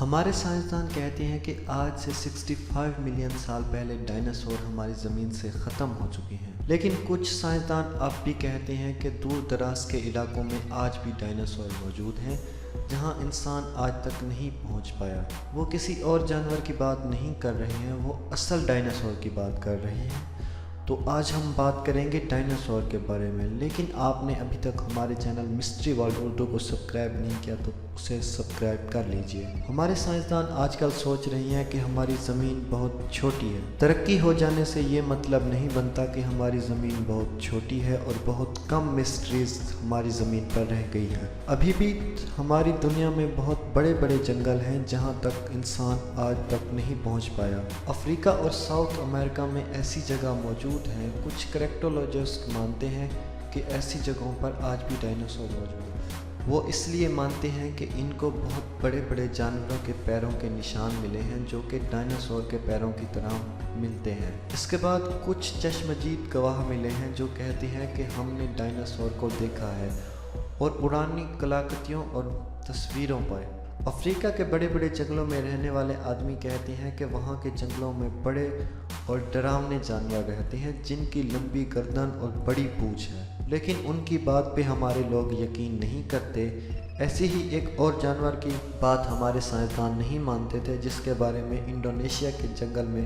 ہمارے سائنسدان کہتے ہیں کہ آج سے 65 ملین سال پہلے ڈائناسور ہماری زمین سے ختم ہو چکے ہیں، لیکن کچھ سائنسدان اب بھی کہتے ہیں کہ دور دراز کے علاقوں میں آج بھی ڈائناسور موجود ہیں جہاں انسان آج تک نہیں پہنچ پایا۔ وہ کسی اور جانور کی بات نہیں کر رہے ہیں، وہ اصل ڈائناسور کی بات کر رہے ہیں۔ تو آج ہم بات کریں گے ڈائناسور کے بارے میں، لیکن آپ نے ابھی تک ہمارے چینل مسٹری ورلڈ اردو کو سبسکرائب نہیں کیا تو اسے سبسکرائب کر لیجئے۔ ہمارے سائنسدان آج کل سوچ رہے ہیں کہ ہماری زمین بہت چھوٹی ہے۔ ترقی ہو جانے سے یہ مطلب نہیں بنتا کہ ہماری زمین بہت چھوٹی ہے اور بہت کم مسٹریز ہماری زمین پر رہ گئی ہیں۔ ابھی بھی ہماری دنیا میں بہت بڑے بڑے جنگل ہیں جہاں تک انسان آج تک نہیں پہنچ پایا۔ افریقہ اور ساؤتھ امریکہ میں ایسی جگہ موجود ہیں۔ کچھ کریپٹولوجسٹ مانتے ہیں کہ ایسی جگہوں پر آج بھی ڈائناسور موجود ہیں۔ وہ اس لیے مانتے ہیں کہ ان کو بہت بڑے بڑے جانوروں کے پیروں کے نشان ملے ہیں جو کہ ڈائناسور کے پیروں کی طرح ملتے ہیں۔ اس کے بعد کچھ چشمدید گواہ ملے ہیں جو کہتے ہیں کہ ہم نے ڈائناسور کو دیکھا ہے، اور پرانی کلاکتیوں اور تصویروں پر افریقہ کے بڑے بڑے جنگلوں میں رہنے والے آدمی کہتے ہیں کہ وہاں کے جنگلوں میں بڑے اور ڈراونے جانور رہتے ہیں جن کی لمبی گردن اور بڑی پونچھ ہے، لیکن ان کی بات پہ ہمارے لوگ یقین نہیں کرتے۔ ایسی ہی ایک اور جانور کی بات ہمارے سائنسدان نہیں مانتے تھے جس کے بارے میں انڈونیشیا کے جنگل میں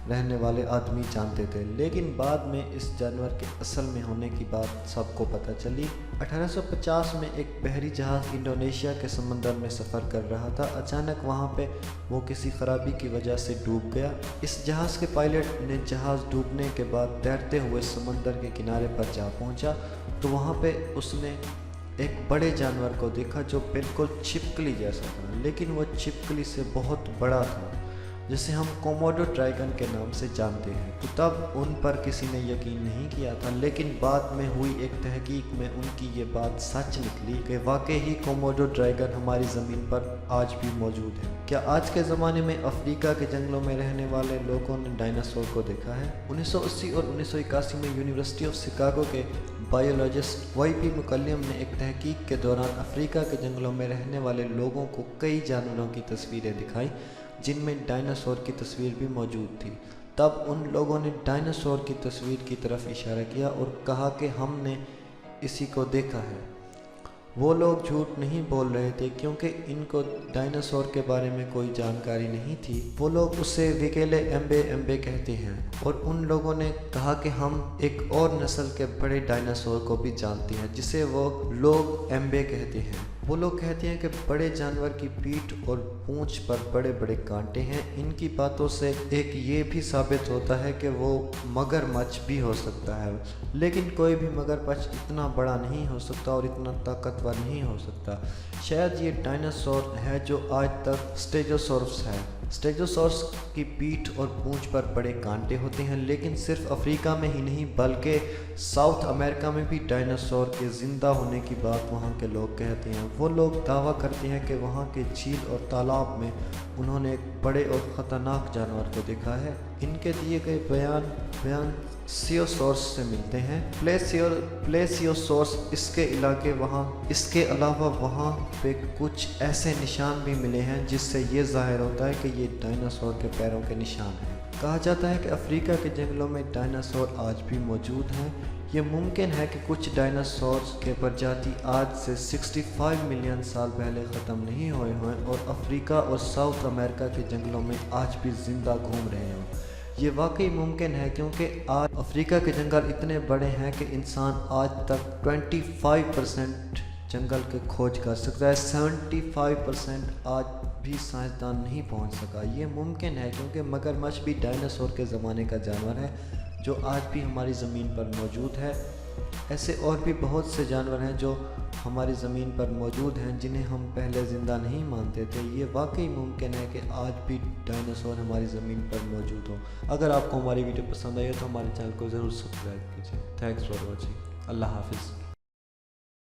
رہنے والے آدمی جانتے تھے، لیکن بعد میں اس جانور کے اصل میں ہونے کی بات سب کو پتہ چلی۔ 1850 میں ایک بحری جہاز انڈونیشیا کے سمندر میں سفر کر رہا تھا۔ اچانک وہاں پہ وہ کسی خرابی کی وجہ سے ڈوب گیا۔ اس جہاز کے پائلٹ نے جہاز ڈوبنے کے بعد تیرتے ہوئے سمندر کے کنارے پر جا پہنچا تو وہاں پہ اس نے ایک بڑے جانور کو دیکھا جو بالکل چھپکلی جیسا تھا، لیکن وہ چھپکلی سے بہت بڑا تھا، جسے ہم کوموڈو ڈریگن کے نام سے جانتے ہیں۔ تو تب ان پر کسی نے یقین نہیں کیا تھا، لیکن بعد میں ہوئی ایک تحقیق میں ان کی یہ بات سچ نکلی کہ واقعی ہی کوموڈو ڈریگن ہماری زمین پر آج بھی موجود ہے۔ کیا آج کے زمانے میں افریقہ کے جنگلوں میں رہنے والے لوگوں نے ڈائناسور کو دیکھا ہے؟ 1980 اور 1981 میں یونیورسٹی آف شکاگو کے بائیولوجسٹ وائی پی مکلم نے ایک تحقیق کے دوران افریقہ کے جنگلوں میں رہنے والے لوگوں کو کئی جانوروں کی تصویریں دکھائیں جن میں ڈائناسور کی تصویر بھی موجود تھی۔ تب ان لوگوں نے ڈائناسور کی تصویر کی طرف اشارہ کیا اور کہا کہ ہم نے اسی کو دیکھا ہے۔ وہ لوگ جھوٹ نہیں بول رہے تھے کیونکہ ان کو ڈائناسور کے بارے میں کوئی جانکاری نہیں تھی۔ وہ لوگ اسے ویکیلے ایمبے ایمبے کہتے ہیں، اور ان لوگوں نے کہا کہ ہم ایک اور نسل کے بڑے ڈائناسور کو بھی جانتے ہیں جسے وہ لوگ ایمبے کہتے ہیں۔ وہ لوگ کہتے ہیں کہ بڑے جانور کی پیٹھ اور پونچھ پر بڑے بڑے کانٹے ہیں۔ ان کی باتوں سے ایک یہ بھی ثابت ہوتا ہے کہ وہ مگرمچھ بھی ہو سکتا ہے، لیکن کوئی بھی مگرمچھ اتنا بڑا نہیں ہو سکتا اور اتنا طاقتور نہیں ہو سکتا۔ شاید یہ ڈائناسور ہے جو آج تک اسٹیگوسورس ہے۔ اسٹیگوسورس کی پیٹھ اور پونچھ پر بڑے کانٹے ہوتے ہیں، لیکن صرف افریقہ میں ہی نہیں بلکہ ساؤتھ امریکہ میں بھی ڈائناسور کے زندہ ہونے کی بات وہاں کے لوگ کہتے ہیں۔ وہ لوگ دعویٰ کرتے ہیں کہ وہاں کے جھیل اور تالاب میں انہوں نے ایک بڑے اور خطرناک جانور کو دیکھا ہے۔ ان کے دیے گئے بیان سیوسورس سے ملتے ہیں۔ پلیسیوسورس اس کے علاوہ وہاں پہ کچھ ایسے نشان بھی ملے ہیں جس سے یہ ظاہر ہوتا ہے کہ یہ ڈائناسور کے پیروں کے نشان ہیں۔ کہا جاتا ہے کہ افریقہ کے جنگلوں میں ڈائناسور آج بھی موجود ہیں۔ یہ ممکن ہے کہ کچھ ڈائناسورز کے پرجاتی آج سے 65 ملین سال پہلے ختم نہیں ہوئے ہوں اور افریقہ اور ساؤتھ امریکہ کے جنگلوں میں آج بھی زندہ گھوم رہے ہوں۔ یہ واقعی ممکن ہے کیونکہ آج افریقہ کے جنگل اتنے بڑے ہیں کہ انسان آج تک 25% جنگل کے کھوج کر سکتا ہے، 75% آج بھی سائنسدان نہیں پہنچ سکا۔ یہ ممکن ہے کیونکہ مگرمچھ بھی ڈائناسور کے زمانے کا جانور ہے جو آج بھی ہماری زمین پر موجود ہے۔ ایسے اور بھی بہت سے جانور ہیں جو ہماری زمین پر موجود ہیں جنہیں ہم پہلے زندہ نہیں مانتے تھے۔ یہ واقعی ممکن ہے کہ آج بھی ڈائناسور ہماری زمین پر موجود ہو۔ اگر آپ کو ہماری ویڈیو پسند آئی تو ہمارے چینل کو ضرور سبسکرائب کیجیے۔ Thanks for watching. اللہ حافظ۔